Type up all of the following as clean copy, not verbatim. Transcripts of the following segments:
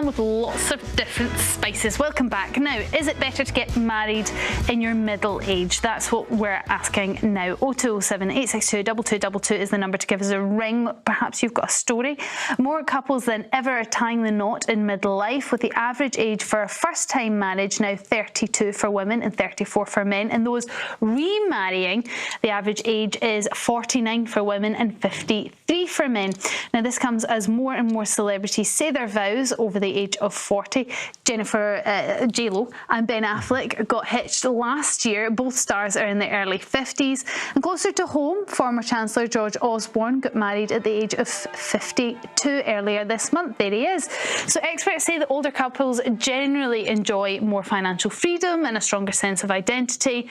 with lots of different spices. Welcome back. Now, is it better to get married in your middle age? That's what we're asking now. 0207 862 2222 is the number to give us a ring. Perhaps you've got a story. More couples than ever are tying the knot in midlife, with the average age for a first-time marriage now 32 for women and 34 for men. And those remarrying, the average age is 49 for women and 53 for men. Now, this comes as more and more celebrities say their vows over the age of 40. Jennifer, J-Lo and Ben Affleck got hitched last year. Both stars are in their early 50s. And closer to home, former Chancellor George Osborne got married at the age of 52 earlier this month. There he is. So experts say that older couples generally enjoy more financial freedom and a stronger sense of identity.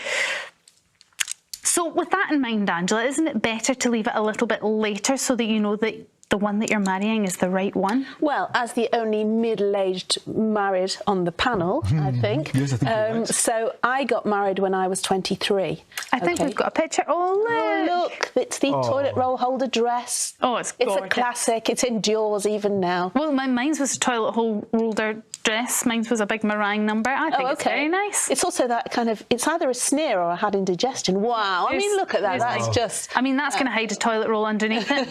So with that in mind, Angela, isn't it better to leave it a little bit later so that you know that the one that you're marrying is the right one? Well, as the only middle-aged married on the panel, I think. Yes, I think you're right. So I got married when I was 23. I think we've got a picture. Oh, look. Oh, look, it's the toilet roll holder dress. Oh, it's gorgeous. It's a classic. It endures even now. Well, mine was a toilet holder dress. Mine was a big meringue number. I think it's very nice. It's also that kind of, it's either a sneer or I had indigestion. Wow. I mean, look at that. That's just... I mean, that's going to hide a toilet roll underneath it.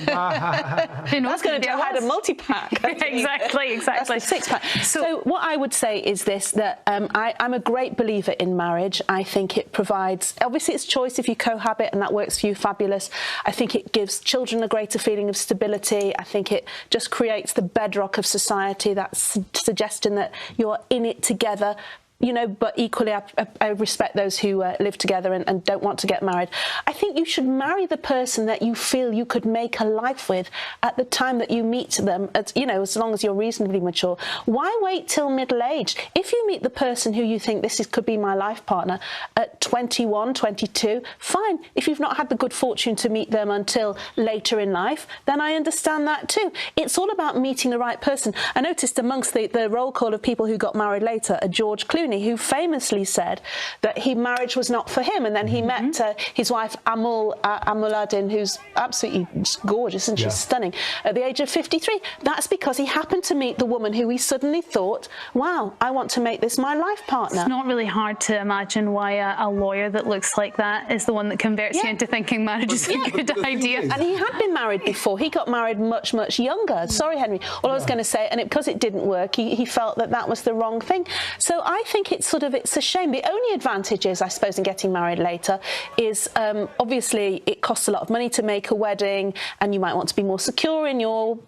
You know, that's going to hide a multi-pack. Exactly. That's a six-pack. So what I would say is this, that I'm a great believer in marriage. I think it provides, obviously it's choice if you cohabit and that works for you, fabulous. I think it gives children a greater feeling of stability. I think it just creates the bedrock of society, that suggestion that you're in it together. You know, but equally, I respect those who live together and don't want to get married. I think you should marry the person that you feel you could make a life with at the time that you meet them, you know, as long as you're reasonably mature. Why wait till middle age? If you meet the person who you think could be my life partner at 21, 22, fine. If you've not had the good fortune to meet them until later in life, then I understand that too. It's all about meeting the right person. I noticed amongst the roll call of people who got married later, George Clooney, who famously said that marriage was not for him, and then he met his wife Amuladin, who's absolutely gorgeous and she's stunning, at the age of 53. That's because he happened to meet the woman who he suddenly thought, wow, I want to make this my life partner. It's not really hard to imagine why a lawyer that looks like that is the one that converts you into thinking marriage is a good idea. And he had been married before. He got married much, much younger. Sorry, Henry. All I was going to say, and because it didn't work, he felt that was the wrong thing. So I think it's a shame. The only advantage is, I suppose, in getting married later is obviously it costs a lot of money to make a wedding, and you might want to be more secure in your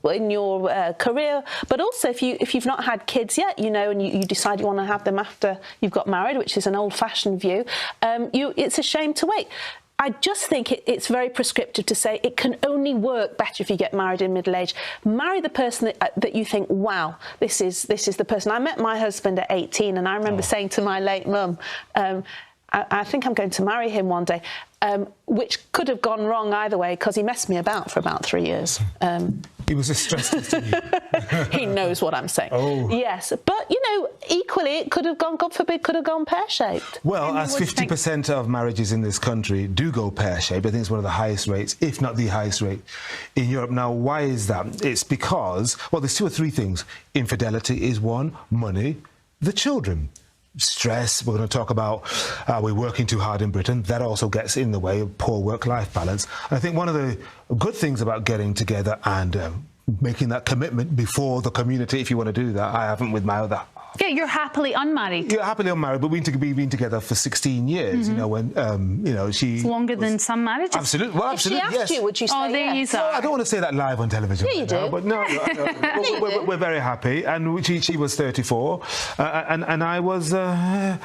career. But also, if you've not had kids yet, you know, and you decide you want to have them after you've got married, which is an old-fashioned view, it's a shame to wait. I just think it's very prescriptive to say it can only work better if you get married in middle age. Marry the person that you think, wow, this is the person. I met my husband at 18, and I remember saying to my late mum, I think I'm going to marry him one day, which could have gone wrong either way because he messed me about for about 3 years. He was a stress test to you. He knows what I'm saying. Oh. Yes, but, you know, equally it could have gone, God forbid, could have gone pear-shaped. Well, as 50% of marriages in this country do go pear-shaped, I think it's one of the highest rates, if not the highest rate in Europe. Now, why is that? It's because, well, there's two or three things. Infidelity is one, money, the children. Stress, we're going to talk about we're working too hard in Britain. That also gets in the way of poor work-life balance. And I think one of the good things about getting together and making that commitment before the community, if you want to do that, I haven't with my other half. Yeah, you're happily unmarried. You're happily unmarried, but we've been together for 16 years. You know, when you know, she. It's longer than some marriages. Absolutely, well, absolutely. If she asked you, would you say oh, there yes? you are. I don't want to say that live on television. Yeah, you do. But no, we're very happy, and she was 34, and I was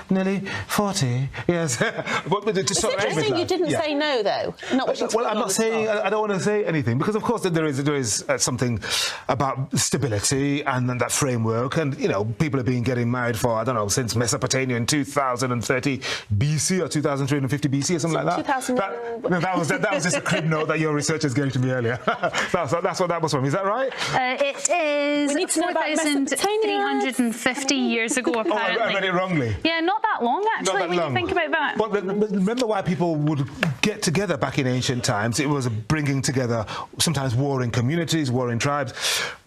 nearly 40. Yes, but it's interesting you didn't say no, though. Not what you well, I'm not saying. I don't want to say anything because, of course, there is something about stability and that framework, and you know, people have been getting married for, I don't know, since Mesopotamia in 2030 BC or 2350 BC or something like that. That was just a crib note that your researchers gave to me earlier. that's what that was from. Is that right? It is 4,350 years ago, apparently. I read it wrongly. Yeah, not that long, actually, when you think about that. But remember why people would get together back in ancient times? It was bringing together sometimes warring communities, warring tribes.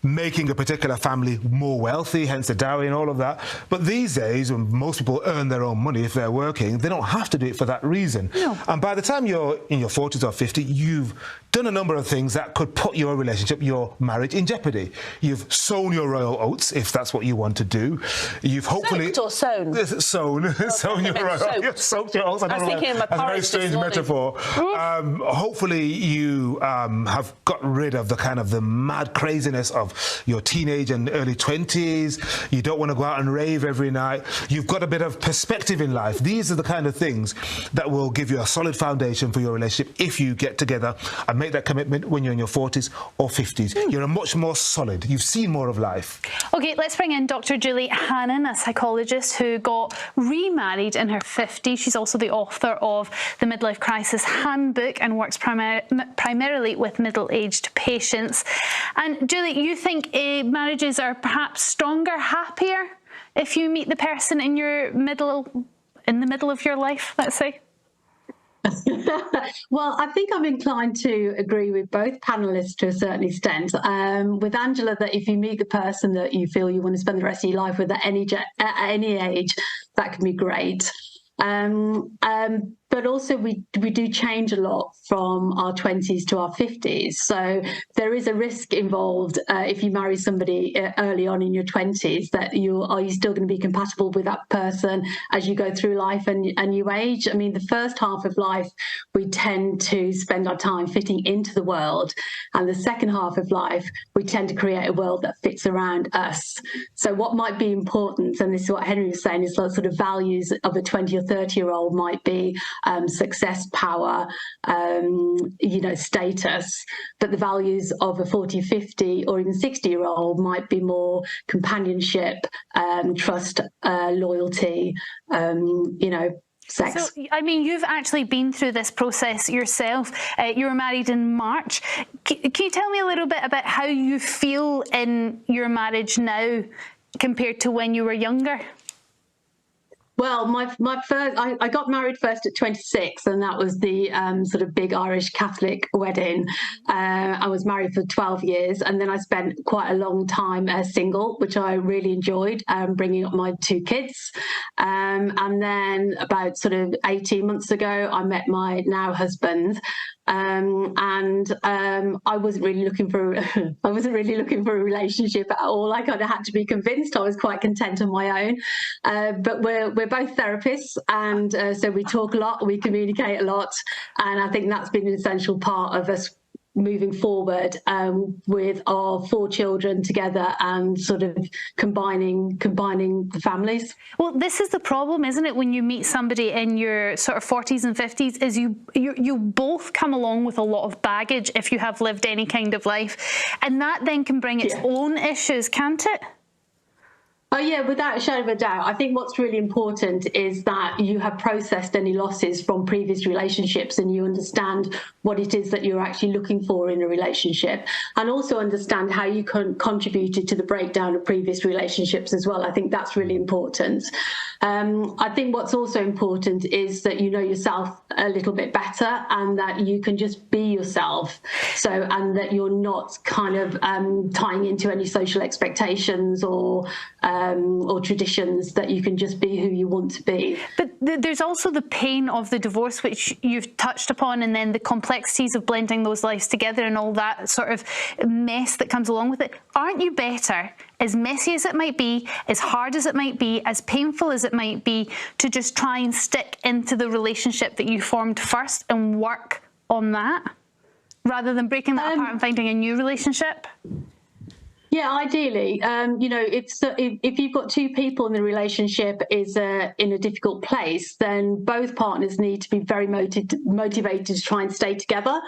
making a particular family more wealthy, hence the dowry and all of that. But these days, when most people earn their own money if they're working, they don't have to do it for that reason. No. And by the time you're in your 40s or 50, you've done a number of things that could put your relationship, your marriage in jeopardy. You've sown your royal oats, if that's what you want to you. You've hopefully... Soaked or sown? Sown. Okay. Sown your royal oats. You've soaked your oats. I was thinking of my that's a very strange metaphor. Hopefully you have got rid of the mad craziness of your teenage and early 20s. You don't want to go out and rave every night. You've got a bit of perspective in life. These are the kind of things that will give you a solid foundation for your relationship if you get together and make that commitment when you're in your 40s or 50s. You're a much more solid. You've seen more of life. OK, let's bring in Dr. Julie Hannan, a psychologist who got remarried in her 50s. She's also the author of the Midlife Crisis Handbook and works primarily with middle-aged patients. And Julie, you think marriages are perhaps stronger, happier if you meet the person in the middle of your life, let's say? Well, I think I'm inclined to agree with both panelists to a certain extent. With Angela, that if you meet the person that you feel you want to spend the rest of your life with at any age, that can be great. But also we do change a lot from our 20s to our 50s. So there is a risk involved if you marry somebody early on in your 20s, that are you still going to be compatible with that person as you go through life and you age? I mean, the first half of life, we tend to spend our time fitting into the world. And the second half of life, we tend to create a world that fits around us. So what might be important, and this is what Henry was saying, is the sort of values of a 20 or 30-year-old might be success, power, status, but the values of a 40, 50 or even 60-year-old might be more companionship, trust, loyalty, sex. So, I mean, you've actually been through this process yourself. You were married in March. Can you tell me a little bit about how you feel in your marriage now compared to when you were younger? Well, my first, I got married first at 26, and that was the sort of big Irish Catholic wedding. I was married for 12 years, and then I spent quite a long time single, which I really enjoyed, bringing up my 2 kids. And then about sort of 18 months ago, I met my now husband. I wasn't really looking for a relationship at all. I kind of had to be convinced. I was quite content on my own. But we're both therapists, and so we talk a lot, we communicate a lot, and I think that's been an essential part of us moving forward with our 4 children together and sort of combining the families. Well, this is the problem, isn't it, when you meet somebody in your sort of 40s and 50s, is you both come along with a lot of baggage if you have lived any kind of life, and that then can bring its own issues, can't it? Oh, yeah, without a shadow of a doubt. I think what's really important is that you have processed any losses from previous relationships and you understand what it is that you're actually looking for in a relationship, and also understand how you contributed to the breakdown of previous relationships as well. I think that's really important. I think what's also important is that you know yourself a little bit better and that you can just be yourself. And that you're not kind of tying into any social expectations or traditions, that you can just be who you want to be. But there's also the pain of the divorce, which you've touched upon, and then the complexities of blending those lives together and all that sort of mess that comes along with it. Aren't you better, as messy as it might be, as hard as it might be, as painful as it might be, to just try and stick into the relationship that you formed first and work on that, rather than breaking that apart and finding a new relationship? Yeah, ideally, if you've got 2 people and the relationship is in a difficult place, then both partners need to be very motivated to try and stay together.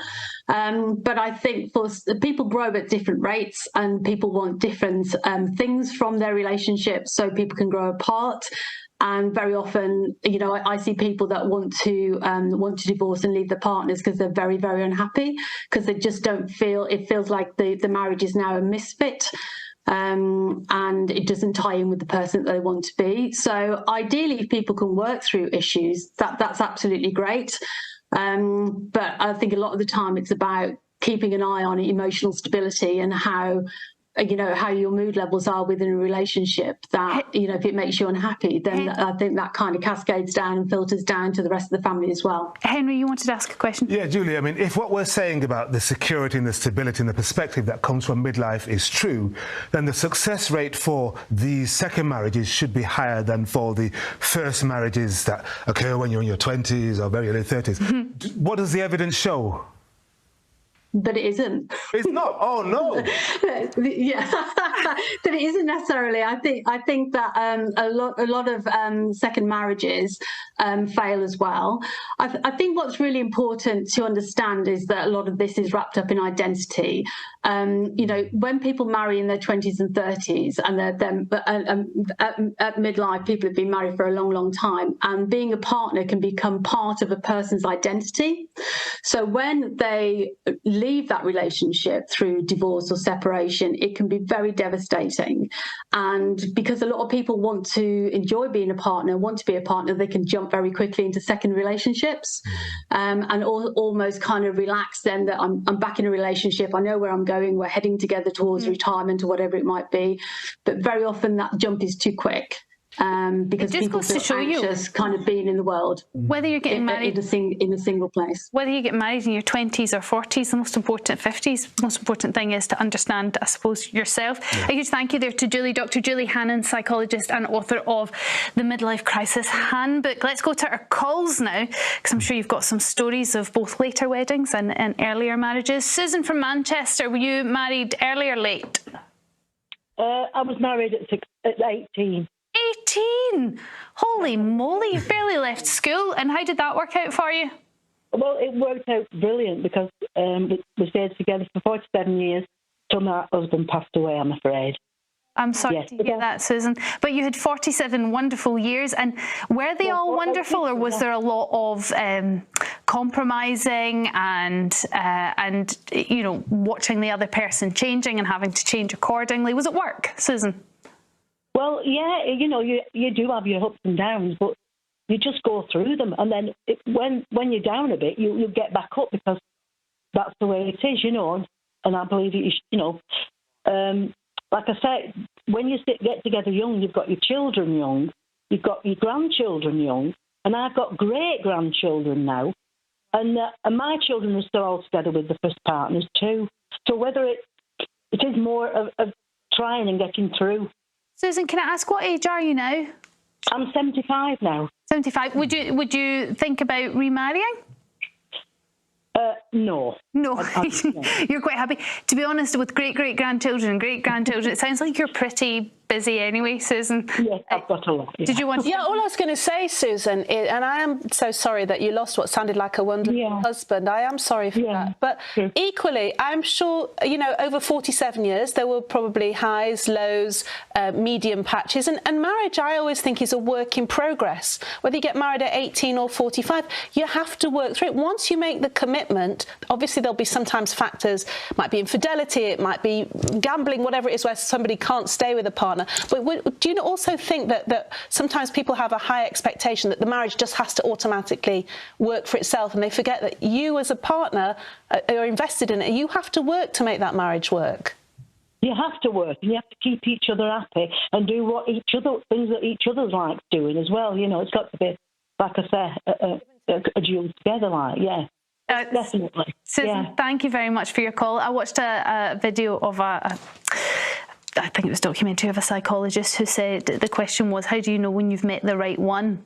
But I think people grow at different rates and people want different things from their relationship, so people can grow apart. And very often, I see people that want to divorce and leave their partners because they're very, very unhappy, because they just don't feel, it feels like the marriage is now a misfit, and it doesn't tie in with the person that they want to be. So ideally, if people can work through issues, that's absolutely great. But I think a lot of the time it's about keeping an eye on emotional stability and how how your mood levels are within a relationship, that, if it makes you unhappy, then I think that kind of cascades down and filters down to the rest of the family as well. Henry, you wanted to ask a question? Yeah, Julie, I mean, if what we're saying about the security and the stability and the perspective that comes from midlife is true, then the success rate for these second marriages should be higher than for the first marriages that occur when you're in your 20s or very early 30s. Mm-hmm. What does the evidence show? But it isn't. It's not. Oh no. Yeah, but it isn't necessarily. I think that a lot of second marriages fail as well. I think what's really important to understand is that a lot of this is wrapped up in identity. When people marry in their 20s and 30s, and at midlife, people have been married for a long, long time, and being a partner can become part of a person's identity. So when they leave that relationship through divorce or separation, it can be very devastating. And because a lot of people want to enjoy being a partner, want to be a partner, they can jump very quickly into second relationships, and almost kind of relax then that I'm back in a relationship, I know where I'm going, we're heading together towards retirement or whatever it might be. But very often that jump is too quick. Because people feel anxious kind of being in the world. Whether you're getting married in a single place. Whether you get married in your 20s or 40s, the most important 50s, the most important thing is to understand, I suppose, yourself. Yeah. A huge thank you there to Julie, Dr. Julie Hannan, psychologist and author of the Midlife Crisis Handbook. Let's go to our calls now, because I'm sure you've got some stories of both later weddings and earlier marriages. Susan from Manchester, were you married early or late? I was married at 18. 18! Holy moly, you barely left school. And how did that work out for you? Well, it worked out brilliant because we stayed together for 47 years till my husband passed away, I'm afraid. I'm sorry to hear that, Susan. But you had 47 wonderful years, and were they all wonderful, or was there a lot of compromising and watching the other person changing and having to change accordingly? Was it work, Susan? Well, yeah, you do have your ups and downs, but you just go through them. And then when you're down a bit, you get back up, because that's the way it is, And I believe, like I said, when you get together young, you've got your children young, you've got your grandchildren young, and I've got great-grandchildren now. And my children are still all together with the first partners too. So whether it is more of trying and getting through. Susan, can I ask, what age are you now? I'm 75 now. 75. Would you think about remarrying? No. No. You're quite happy. To be honest, with great-great-grandchildren and great-grandchildren, it sounds like you're pretty busy anyway, Susan. Yes, I've got a lot. Yeah. Did you want to... Yeah, all I was going to say, Susan, and I am so sorry that you lost what sounded like a wonderful husband. I am sorry for that. But equally, I'm sure, over 47 years, there were probably highs, lows, medium patches. And marriage, I always think, is a work in progress. Whether you get married at 18 or 45, you have to work through it. Once you make the commitment, obviously there'll be sometimes factors, it might be infidelity, it might be gambling, whatever it is, where somebody can't stay with a partner. But do you also think that sometimes people have a high expectation that the marriage just has to automatically work for itself, and they forget that you as a partner are invested in it? You have to work to make that marriage work. You have to work, and you have to keep each other happy and do things that each other likes doing as well. It's got to be, like I say, a duel together, definitely. Susan, thank you very much for your call. I watched a video of I think it was a documentary of a psychologist who said the question was, how do you know when you've met the right one?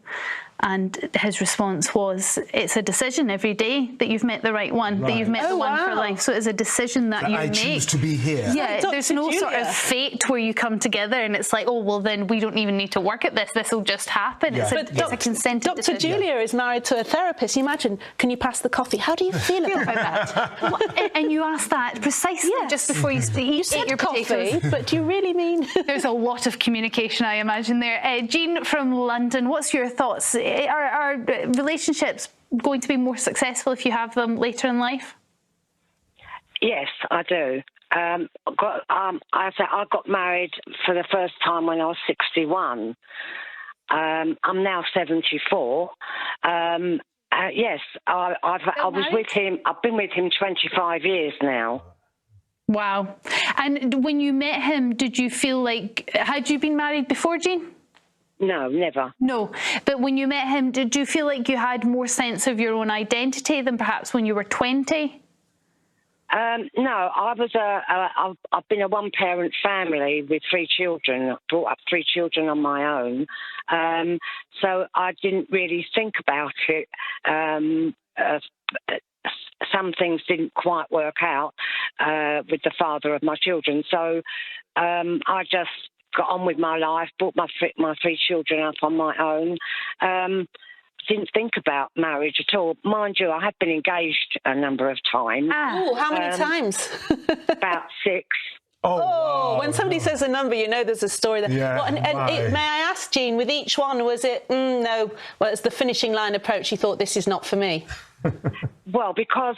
And his response was, it's a decision every day that you've met the right one, that you've met the one for life. So it's a decision that you make. I choose to be here. Yeah, there's no sort of fate where you come together and it's like, oh, well, then we don't even need to work at this. This will just happen. Yeah. It's a consented decision. Dr. Julia is married to a therapist. You imagine, can you pass the coffee? How do you feel about that? And you asked that precisely just before you eat your potatoes. Coffee, but do you really mean? There's a lot of communication, I imagine, there. Jean from London, what's your thoughts? Are relationships going to be more successful if you have them later in life? Yes, I do. I got married for the first time when I was 61. I'm now 74. Yes, I was with him. I've been with him 25 years now. Wow. And when you met him, did you feel like, had you been married before, Jean? No, never. No, but when you met him, did you feel like you had more sense of your own identity than perhaps when you were 20? No, I've been a one-parent family with 3 children. I brought up 3 children on my own, so I didn't really think about it. Some things didn't quite work out with the father of my children, so I just got on with my life, brought my 3 children up on my own. Didn't think about marriage at all. Mind you, I have been engaged a number of times. Oh, how many times? About 6. Oh, wow. When somebody says a number, you know there's a story there. Yeah, Well, may I ask, Jean, with each one, was it, no, well, it's the finishing line approach, you thought this is not for me? Well, because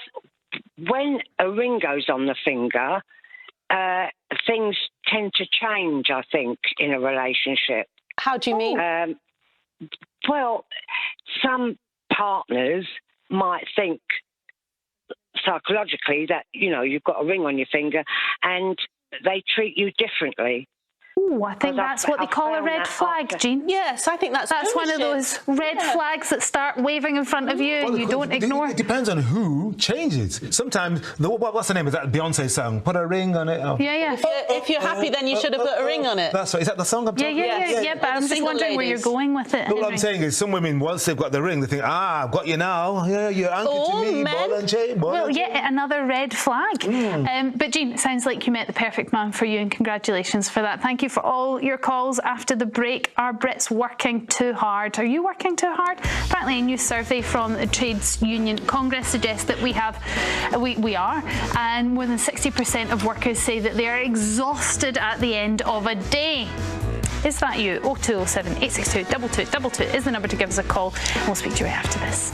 when a ring goes on the finger, things tend to change, I think, in a relationship. How do you mean? Well, some partners might think psychologically that, you know, you've got a ring on your finger and they treat you differently. Oh, I think that's what they call a red flag, Jean. Yes, I think that's one of those red flags that start waving in front of you and you don't ignore. It depends on who changes. Sometimes, what's the name of that Beyonce song? Put a ring on it. Oh. Yeah. If you're happy, then you should have put a ring on it. That's right. Is that the song I'm talking about? Yeah, but I'm just wondering where you're going with it. What I'm saying is some women, once they've got the ring, they think, I've got you now. Yeah, you're anchored to me. Ball and chain, well, yeah, another red flag. But Jean, it sounds like you met the perfect man for you, and congratulations for that. Thank you for all your calls after the break. Are Brits working too hard? Are you working too hard? Apparently a new survey from the Trades Union Congress suggests that we are, and more than 60% of workers say that they are exhausted at the end of a day. Is that you? 0207 862 2222 is the number to give us a call. We'll speak to you right after this.